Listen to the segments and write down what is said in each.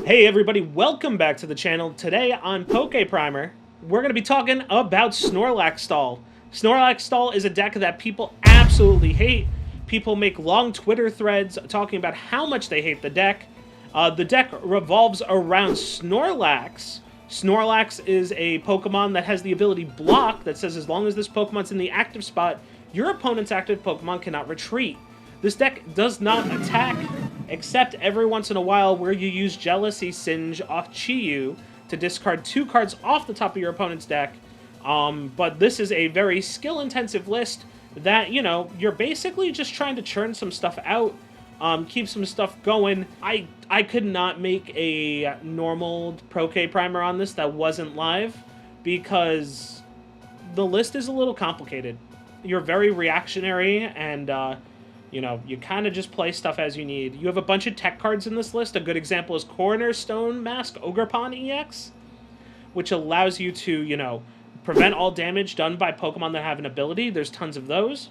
Hey everybody, welcome back to the channel. Today on Poke Primer, we're going to be talking about Snorlax Stall. Snorlax Stall is a deck that people absolutely hate. People make long Twitter threads talking about how much they hate the deck. The deck revolves around Snorlax. Snorlax is a Pokemon that has the ability Block that says as long as this Pokemon's in the active spot, your opponent's active Pokemon cannot retreat. This deck does not attack, except every once in a while where you use Jealousy Singe off Chi-Yu to discard 2 cards off the top of your opponent's deck. But this is a very skill-intensive list that, you know, you're basically just trying to churn some stuff out, keep some stuff going. I could not make a normal Poke Primer on this that wasn't live because the list is a little complicated. You're very reactionary and, you know, you kind of just play stuff as you need. You have a bunch of tech cards in this list. A good example is Cornerstone Mask Ogerpon EX, which allows you to, you know, prevent all damage done by Pokemon that have an ability. There's tons of those.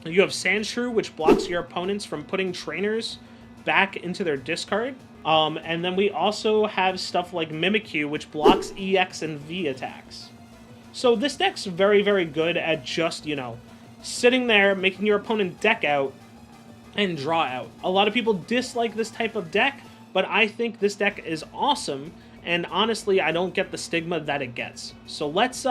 You have Sandshrew, which blocks your opponents from putting trainers back into their discard. And then we also have stuff like Mimikyu, which blocks EX and V attacks. So this deck's very, very good at just, you know, sitting there, making your opponent deck out, and draw out. A lot of people dislike this type of deck, but I think this deck is awesome, and honestly, I don't get the stigma that it gets. So let's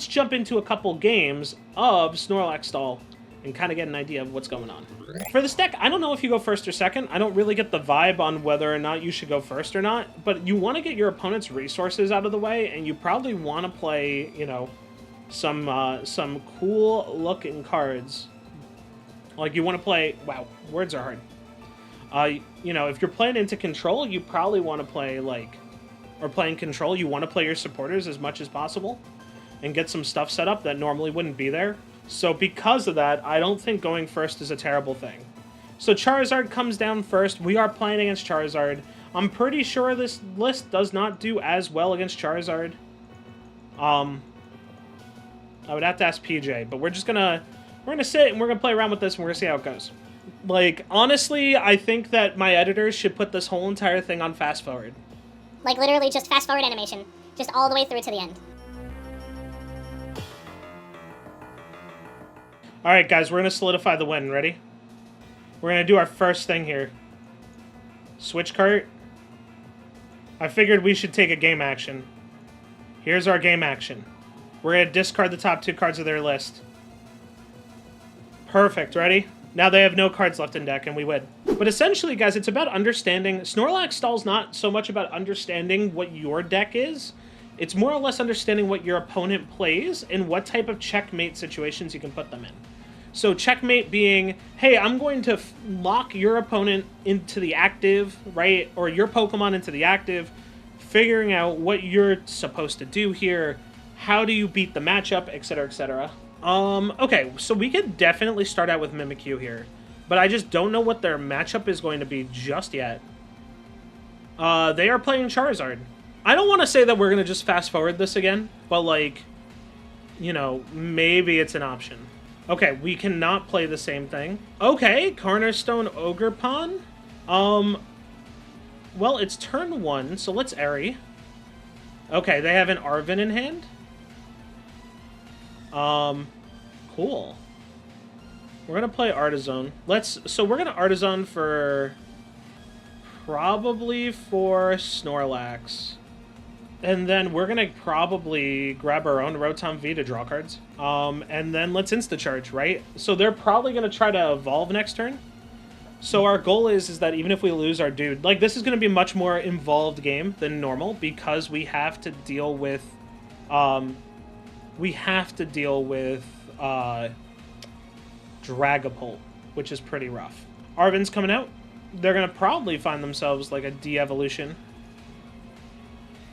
jump into a couple games of Snorlax Stall and kind of get an idea of what's going on. For this deck, I don't know if you go first or second. I don't really get the vibe on whether or not you should go first or not, but you want to get your opponent's resources out of the way, and you probably want to play, you know, some cool looking cards. Like you want to play, wow, words are hard. You know, if you're playing into control, you probably want to play like, or playing control, you want to play your supporters as much as possible and get some stuff set up that normally wouldn't be there. So because of that, I don't think going first is a terrible thing. So Charizard comes down first. We are playing against Charizard. I'm pretty sure this list does not do as well against Charizard. I would have to ask PJ, but we're gonna sit and we're gonna play around with this and we're gonna see how it goes. Like, honestly, I think that my editors should put this whole entire thing on fast forward. Like, literally just fast forward animation. Just all the way through to the end. Alright, guys, we're gonna solidify the win. Ready? We're gonna do our first thing here. Switch cart. I figured we should take a game action. Here's our game action. We're going to discard the top 2 cards of their list. Perfect, ready? Now they have no cards left in deck, and we win. But essentially, guys, it's about understanding... Snorlax Stall's not so much about understanding what your deck is. It's more or less understanding what your opponent plays and what type of checkmate situations you can put them in. So checkmate being, hey, I'm going to lock your opponent into the active, right? Or your Pokemon into the active, figuring out what you're supposed to do here. How do you beat the matchup, etc., etc. Okay, so we could definitely start out with Mimikyu here, but I just don't know what their matchup is going to be just yet. They are playing Charizard. I don't want to say that we're going to just fast forward this again, but like, you know, maybe it's an option. Okay, we cannot play the same thing. Okay, Cornerstone Ogerpon. Well, it's turn 1, so let's Airy. Okay, they have an Arven in hand. Cool. We're gonna play Artisan. So we're gonna Artisan for... probably for Snorlax. And then we're gonna probably grab our own Rotom V to draw cards. And then let's Insta-Charge, right? So they're probably gonna try to evolve next turn. So our goal is that even if we lose our dude... Like, this is gonna be a much more involved game than normal because we have to deal with... Dragapult, which is pretty rough. Arven's coming out. They're going to probably find themselves like a de-evolution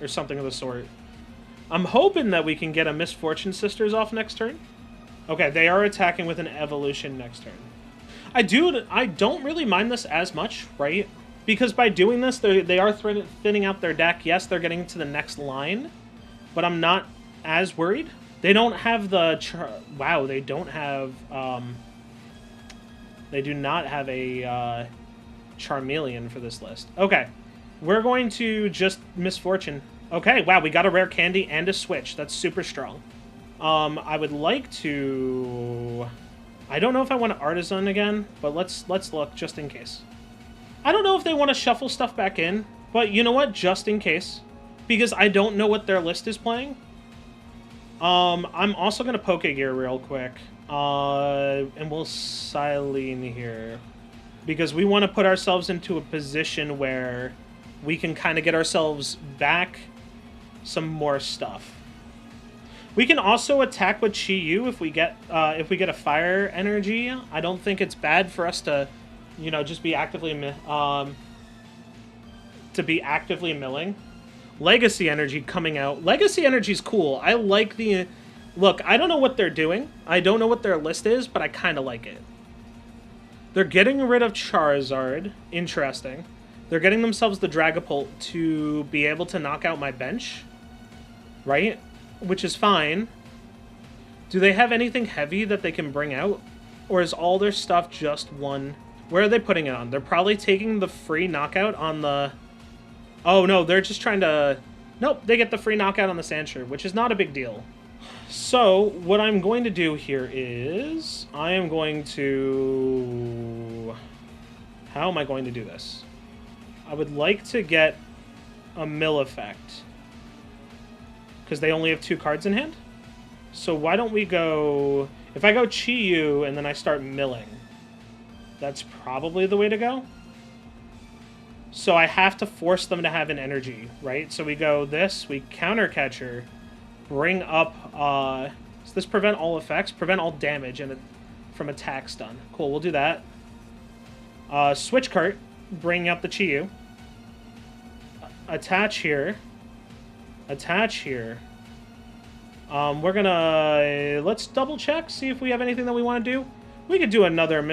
or something of the sort. I'm hoping that we can get a Misfortune Sisters off next turn. Okay, they are attacking with an evolution next turn. I don't really mind this as much, right? Because by doing this, they are thinning out their deck. Yes, they're getting to the next line, but I'm not as worried. They don't have the... Wow, they don't have... They do not have a Charmeleon for this list. Okay. We're going to just Misfortune. Okay, wow, we got a rare candy and a switch. That's super strong. I would like to... I don't know if I want Artisan again, but let's look just in case. I don't know if they want to shuffle stuff back in, but you know what? Just in case. Because I don't know what their list is playing. I'm also going to Pokegear real quick. And we'll Silene here. Because we want to put ourselves into a position where we can kind of get ourselves back some more stuff. We can also attack with Chi-Yu if we get a fire energy. I don't think it's bad for us to, you know, just be actively milling. Legacy energy coming out. Legacy energy is cool. I like the... Look, I don't know what they're doing. I don't know what their list is, but I kind of like it. They're getting rid of Charizard. Interesting. They're getting themselves the Dragapult to be able to knock out my bench. Right? Which is fine. Do they have anything heavy that they can bring out? Or is all their stuff just one? Where are they putting it on? They're probably taking the free knockout on the... Oh, no, they're just trying to... Nope, they get the free knockout on the Sandshrew, which is not a big deal. So, what I'm going to do here is... I am going to... How am I going to do this? I would like to get a mill effect. Because they only have 2 cards in hand. So why don't we go... If I go Chi-Yu and then I start milling, that's probably the way to go. So I have to force them to have an energy, right? So we go this, we counter Catcher, bring up... does this prevent all effects? Prevent all damage and from attack stun. Cool, we'll do that. Switch cart, bring up the Chi-Yu. Attach here. Attach here. We're gonna... Let's double check, see if we have anything that we want to do. We could do another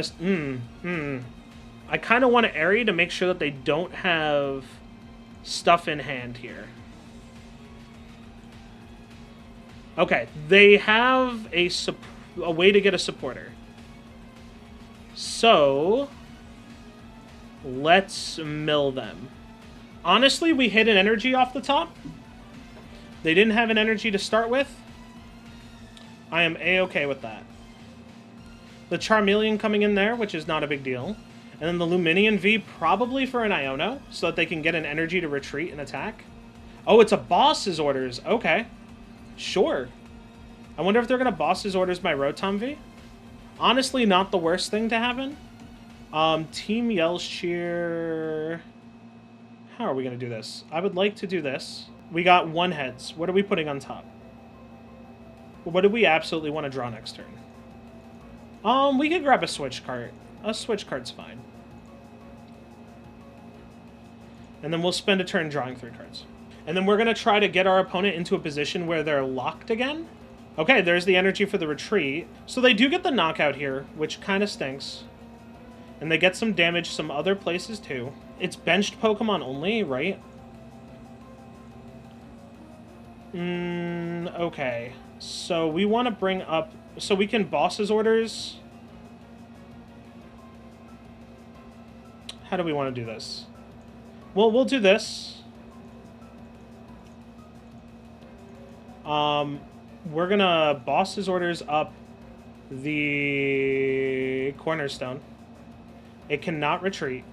I kind of want to Airy to make sure that they don't have stuff in hand here. Okay, they have a way to get a supporter. So, let's mill them. Honestly, we hit an energy off the top. They didn't have an energy to start with. I am A-okay with that. The Charmeleon coming in there, which is not a big deal. And then the Luminion V probably for an Iono, so that they can get an energy to retreat and attack. Oh, it's a boss's orders. Okay. Sure. I wonder if they're going to boss's orders my Rotom V. Honestly, not the worst thing to happen. Team Yell's Cheer... How are we going to do this? I would like to do this. We got 1 heads. What are we putting on top? What do we absolutely want to draw next turn? We could grab a switch card. A switch card's fine. And then we'll spend a turn drawing 3 cards. And then we're going to try to get our opponent into a position where they're locked again. Okay, there's the energy for the retreat. So they do get the knockout here, which kind of stinks. And they get some damage some other places too. It's benched Pokemon only, right? Okay. So we want to bring up... So we can boss's orders. How do we want to do this? Well, we'll do this. We're gonna boss's orders up the Cornerstone. It cannot retreat.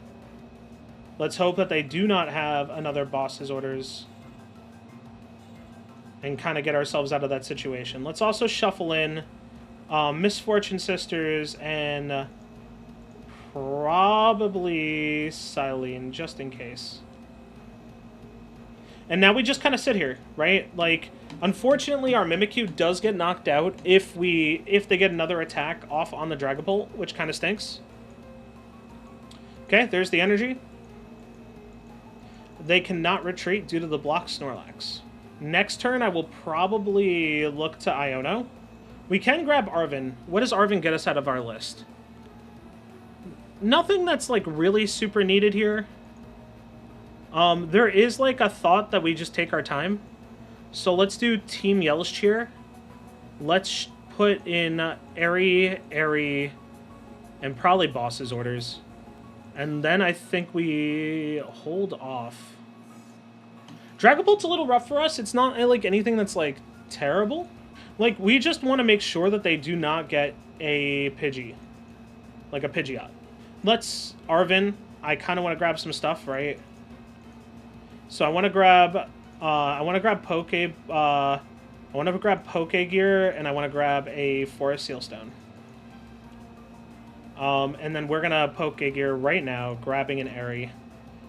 Let's hope that they do not have another boss's orders and kind of get ourselves out of that situation. Let's also shuffle in Misfortune Sisters and probably Silene, just in case. And now we just kind of sit here, right? Like, unfortunately, our Mimikyu does get knocked out if they get another attack off on the Dragapult, which kind of stinks. Okay, there's the energy. They cannot retreat due to the block Snorlax. Next turn, I will probably look to Iono. We can grab Arven. What does Arven get us out of our list? Nothing that's, like, really super needed here. There is, like, a thought that we just take our time. So let's do Team Yell's Cheer. Let's put in Airy, and probably boss's orders. And then I think we hold off. Dragapult's a little rough for us. It's not like anything that's like terrible. Like, we just want to make sure that they do not get a Pidgey. Like a Pidgeot. Let's Arvin. I kind of want to grab some stuff, right? So I want to grab Poke Gear, and I want to grab a Forest Sealstone. And then we're gonna Poke Gear right now, grabbing an Airy,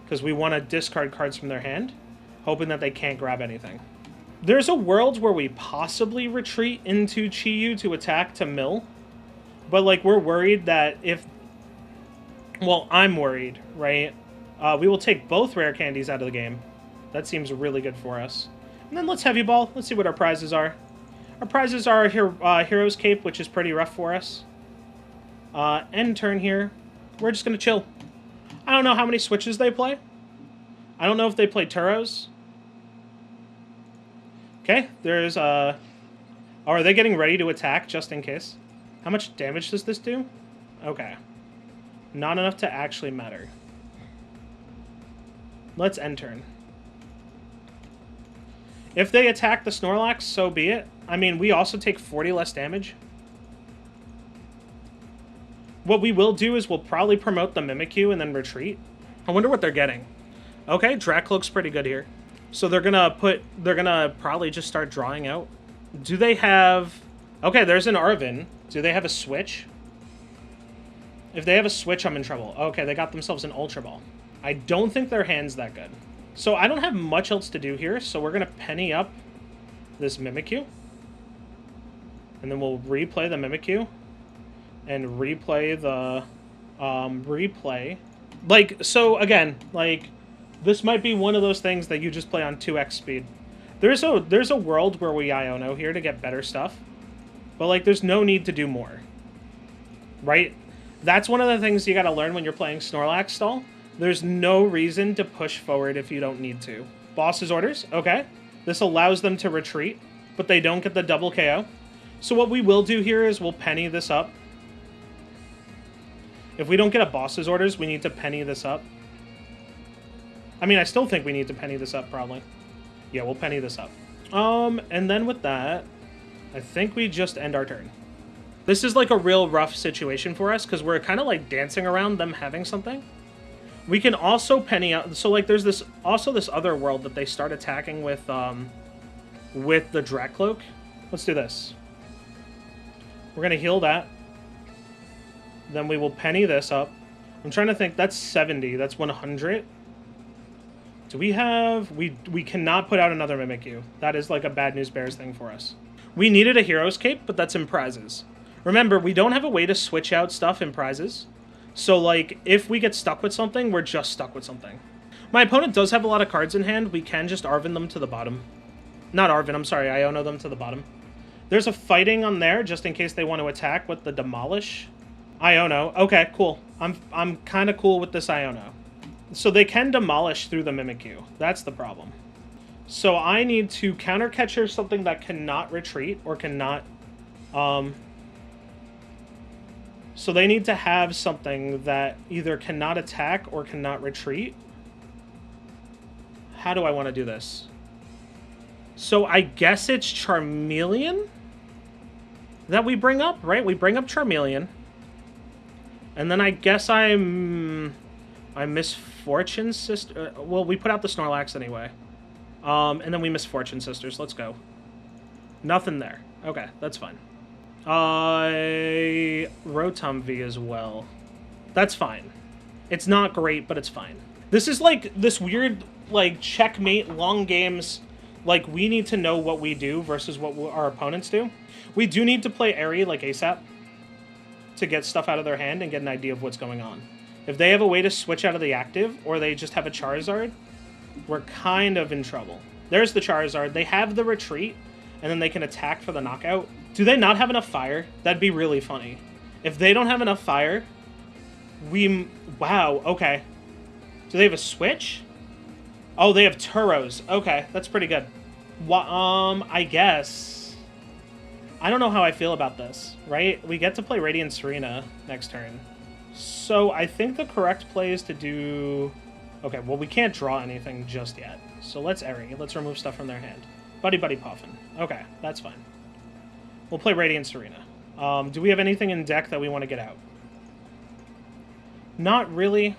because we want to discard cards from their hand, hoping that they can't grab anything. There's a world where we possibly retreat into Chi-Yu to attack to mill, but like we're worried that if, well, I'm worried, right? We will take both rare candies out of the game. That seems really good for us. And then let's Heavy Ball. Let's see what our prizes are. Our prizes are Hero's Cape, which is pretty rough for us. End turn here. We're just going to chill. I don't know how many switches they play. I don't know if they play Turos. Okay, there's oh, are they getting ready to attack just in case? How much damage does this do? Okay. Not enough to actually matter. Let's end turn. If they attack the Snorlax, so be it. I mean, we also take 40 less damage. What we will do is we'll probably promote the Mimikyu and then retreat. I wonder what they're getting. Okay, Dracloak's pretty good here. So they're gonna probably just start drawing out. Do they have... Okay, there's an Arvin. Do they have a switch? If they have a switch, I'm in trouble. Okay, they got themselves an Ultra Ball. I don't think their hand's that good. So I don't have much else to do here, so we're gonna penny up this Mimikyu. And then we'll replay the Mimikyu. And replay the... replay. Like, so again, like... This might be one of those things that you just play on 2x speed. There's a world where we Iono here to get better stuff. But, like, there's no need to do more. Right? That's one of the things you gotta learn when you're playing Snorlax Stall. There's no reason to push forward if you don't need to. Boss's orders. Okay. This allows them to retreat, but they don't get the double KO. So what we will do here is we'll penny this up. If we don't get a boss's orders, we need to penny this up. I mean, I still think we need to penny this up, probably. Yeah, we'll penny this up. And then with that, I think we just end our turn. This is like a real rough situation for us, because we're kind of like dancing around them having something. We can also penny out... So, like, there's this other world that they start attacking with the Dracloak. Let's do this. We're going to heal that. Then we will penny this up. I'm trying to think. That's 70. That's 100. Do we have... We cannot put out another Mimikyu. That is like a bad news bears thing for us. We needed a Hero's Cape, but that's in prizes. Remember, we don't have a way to switch out stuff in prizes. So, like, if we get stuck with something, we're just stuck with something. My opponent does have a lot of cards in hand. We can just Arvin them to the bottom. Not Arvin, I'm sorry. Iono them to the bottom. There's a fighting on there, just in case they want to attack with the Demolish. Iono. Okay, cool. I'm kind of cool with this Iono. So they can Demolish through the Mimikyu. That's the problem. So I need to counter catcher something that cannot retreat or cannot... So they need to have something that either cannot attack or cannot retreat. How do I want to do this? So I guess it's Charmeleon that we bring up, right? We bring up Charmeleon. And then I guess I miss Fortune Sister. Well, we put out the Snorlax anyway. And then we miss Fortune Sisters. Let's go. Nothing there. Okay, that's fine. Rotom-V as well. That's fine. It's not great, but it's fine. This is like this weird, like, checkmate long games. Like, we need to know what we do versus what our opponents do. We do need to play Airy, like, ASAP to get stuff out of their hand and get an idea of what's going on. If they have a way to switch out of the active, or they just have a Charizard, we're kind of in trouble. There's the Charizard. They have the retreat, and then they can attack for the knockout. Do they not have enough fire? That'd be really funny. If they don't have enough fire, we... Wow, okay. Do they have a switch? Oh, they have Turos. Okay, that's pretty good. I guess. I don't know how I feel about this, right? We get to play Radiant Serena next turn. So I think the correct play is to do... Okay, well, we can't draw anything just yet. So let's Airy. Let's remove stuff from their hand. Buddy Puffin. Okay, that's fine. We'll play Radiant Serena. Do we have anything in deck that we want to get out? Not really.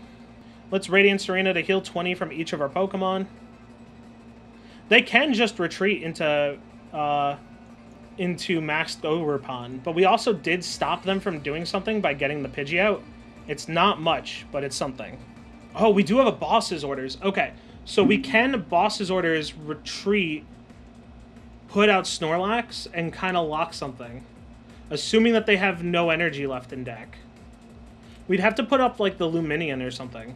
Let's Radiant Serena to heal 20 from each of our Pokemon. They can just retreat into Maxed Overpon, but we also did stop them from doing something by getting the Pidgey out. It's not much, but it's something. Oh, we do have a Boss's Orders. Okay, so we can Boss's Orders retreat, put out Snorlax, and kind of lock something. Assuming that they have no energy left in deck. We'd have to put up, like, the Luminion or something.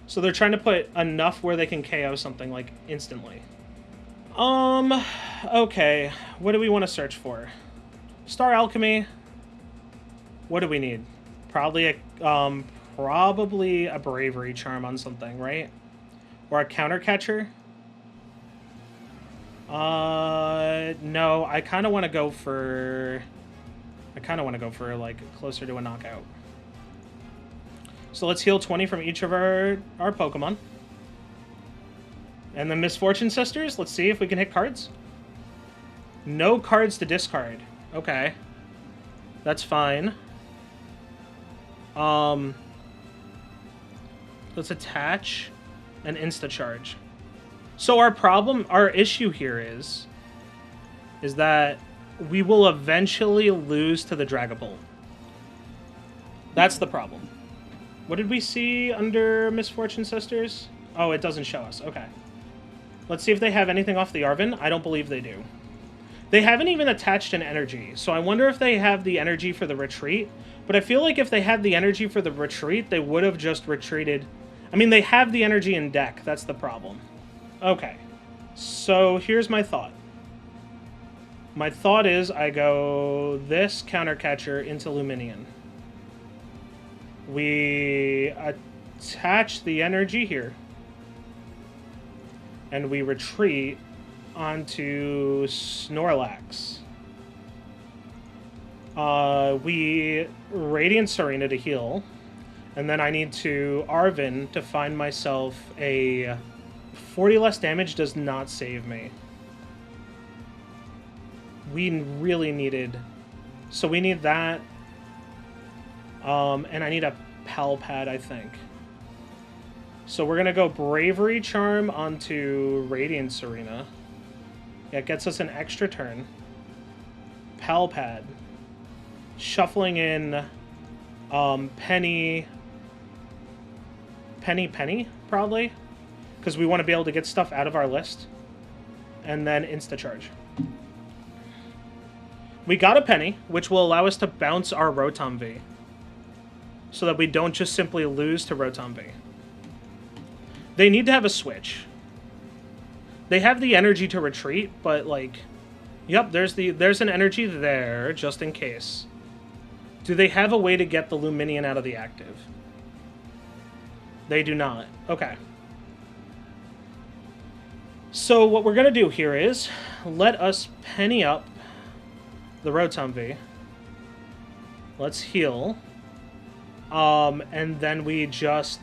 So they're trying to put enough where they can KO something, like, instantly. Okay. What do we want to search for? Star Alchemy. What do we need? Probably a Bravery Charm on something, right? Or a Counter Catcher? No, I kind of want to go for... like, closer to a knockout. So let's heal 20 from each of our Pokemon. And the Misfortune Sisters, let's see if we can hit cards. No cards to discard. Okay. That's fine. Let's attach an Insta-Charge. So our issue here is that we will eventually lose to the Dragapult. That's the problem. What did we see under Misfortune Sisters? Oh, it doesn't show us. Okay. Let's see if they have anything off the Arven. I don't believe they do. They haven't even attached an energy, so I wonder if they have the energy for the retreat. But I feel like if they had the energy for the retreat, they would have just retreated. I mean, they have the energy in deck. That's the problem. Okay. So here's my thought. My thought is I go this Counter Catcher into Luminion. We attach the energy here. And we retreat onto Snorlax. We Radiant Serena to heal. And then I need to Arven to find myself a 40 less damage does not save me. We really needed... So we need that. And I need a Pal Pad, I think. So we're going to go Bravery Charm onto Radiant Serena. That gets us an extra turn. Pal Pad. Shuffling in Penny, probably. Because we want to be able to get stuff out of our list. And then Insta-Charge. We got a Penny, which will allow us to bounce our Rotom V. So that we don't just simply lose to Rotom V. They need to have a switch. They have the energy to retreat, but like... Yep, there's an energy there, just in case. Do they have a way to get the Luminion out of the active? They do not. Okay. So what we're going to do here is let us penny up the Rotom V. Let's heal. And then we just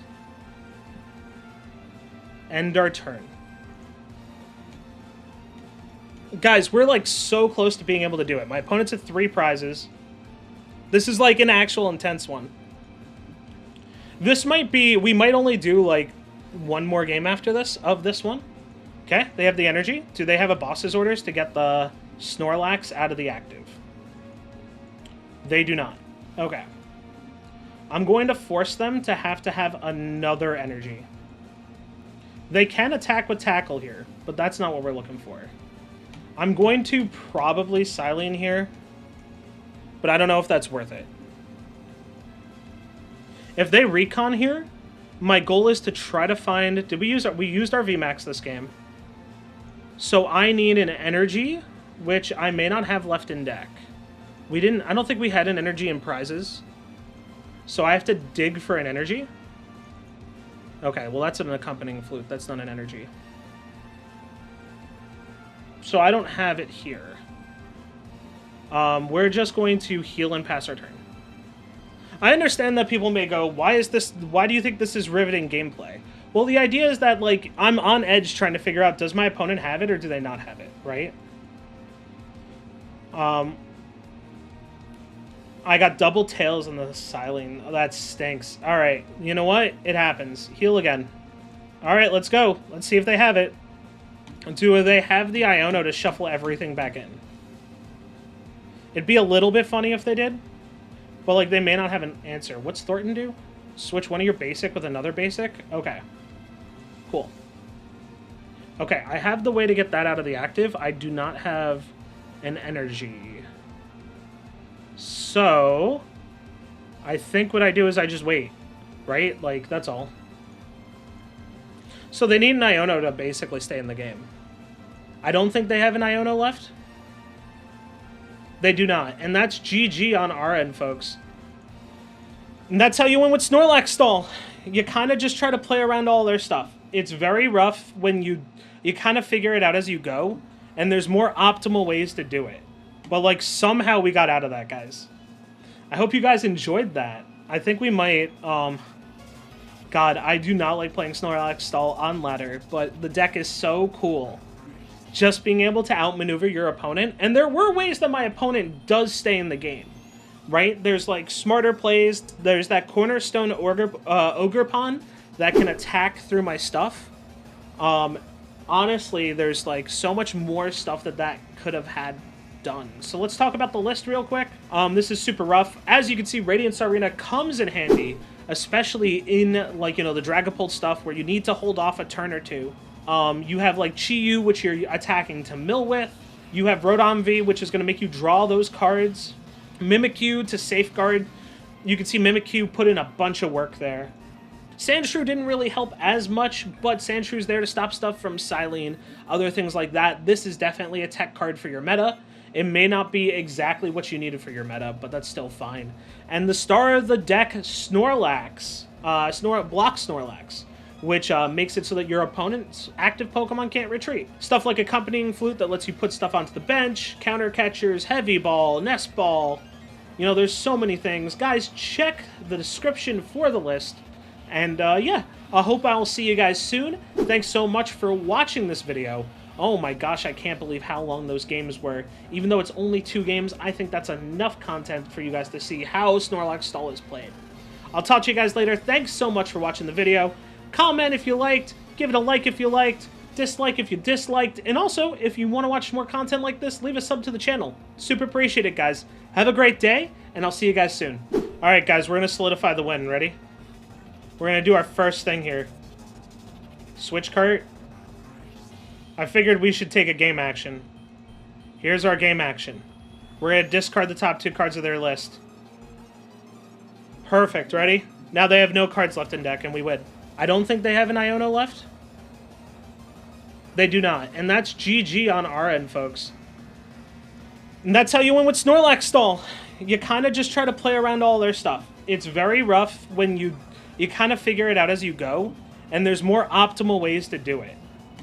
end our turn. Guys, we're like so close to being able to do it. My opponent's at 3 prizes. This is like an actual intense one. This might be... We might only do like one more game after this of this one. Okay, they have the energy. Do they have a boss's orders to get the Snorlax out of the active? They do not. Okay. I'm going to force them to have another energy. They can attack with Tackle here, but that's not what we're looking for. I'm going to probably Silene here, but I don't know if that's worth it. If they Recon here, my goal is to try to find... Did we use our... We used our VMAX this game. So I need an energy, which I may not have left in deck. We didn't... I don't think we had an energy in prizes. So I have to dig for an energy. Okay, well that's an accompanying flute. That's not an energy. So I don't have it here. We're just going to heal and pass our turn. I understand that people may go, why do you think this is riveting gameplay? Well, the idea is that, like, I'm on edge trying to figure out, does my opponent have it or do they not have it, right? I got double tails on the Silene. Oh, that stinks. All right, you know what? It happens. Heal again. All right, let's go. Let's see if they have it. Do they have the Iono to shuffle everything back in? It'd be a little bit funny if they did, but, like, they may not have an answer. What's Thornton do? Switch one of your basic with another basic? Okay. Cool. Okay, I have the way to get that out of the active. I do not have an energy. So, I think what I do is I just wait, right? Like, that's all. So they need an Iono to basically stay in the game. I don't think they have an Iono left. They do not, and that's GG on our end, folks. And that's how you win with Snorlax Stall. You kind of just try to play around all their stuff. It's very rough when you kind of figure it out as you go, and there's more optimal ways to do it. But, like, somehow we got out of that, guys. I hope you guys enjoyed that. I think we might, God, I do not like playing Snorlax Stall on ladder, but the deck is so cool. Just being able to outmaneuver your opponent. And there were ways that my opponent does stay in the game, right? There's, like, smarter plays. There's that Cornerstone Ogre Pawn that can attack through my stuff. Honestly, there's, like, so much more stuff that could have had done. So let's talk about the list real quick. This is super rough. As you can see, Radiance Arena comes in handy, especially in, like, you know, the Dragapult stuff where you need to hold off a turn or two. You have, like, Chi-Yu, which you're attacking to mill with. You have Rodonvi, which is going to make you draw those cards. Mimikyu to safeguard. You can see Mimikyu put in a bunch of work there. Sandshrew didn't really help as much, but Sandshrew's there to stop stuff from Silene, other things like that. This is definitely a tech card for your meta. It may not be exactly what you needed for your meta, but that's still fine. And the star of the deck, Snorlax, block Snorlax, which makes it so that your opponent's active Pokemon can't retreat. Stuff like Accompanying Flute that lets you put stuff onto the bench, Counter Catchers, Heavy Ball, Nest Ball. You know, there's so many things. Guys, check the description for the list. And yeah, I hope I'll see you guys soon. Thanks so much for watching this video. Oh my gosh, I can't believe how long those games were. Even though it's only 2 games, I think that's enough content for you guys to see how Snorlax Stall is played. I'll talk to you guys later. Thanks so much for watching the video. Comment if you liked, give it a like if you liked, dislike if you disliked, and also, if you want to watch more content like this, leave a sub to the channel. Super appreciate it, guys. Have a great day, and I'll see you guys soon. Alright, guys, we're going to solidify the win. Ready? We're going to do our first thing here. Switch cart. I figured we should take a game action. Here's our game action. We're going to discard the top 2 cards of their list. Perfect, ready? Now they have no cards left in deck, and we win. I don't think they have an Iono left. They do not, and that's GG on our end, folks. And that's how you win with Snorlax Stall. You kind of just try to play around all their stuff. It's very rough when you kind of figure it out as you go, and there's more optimal ways to do it.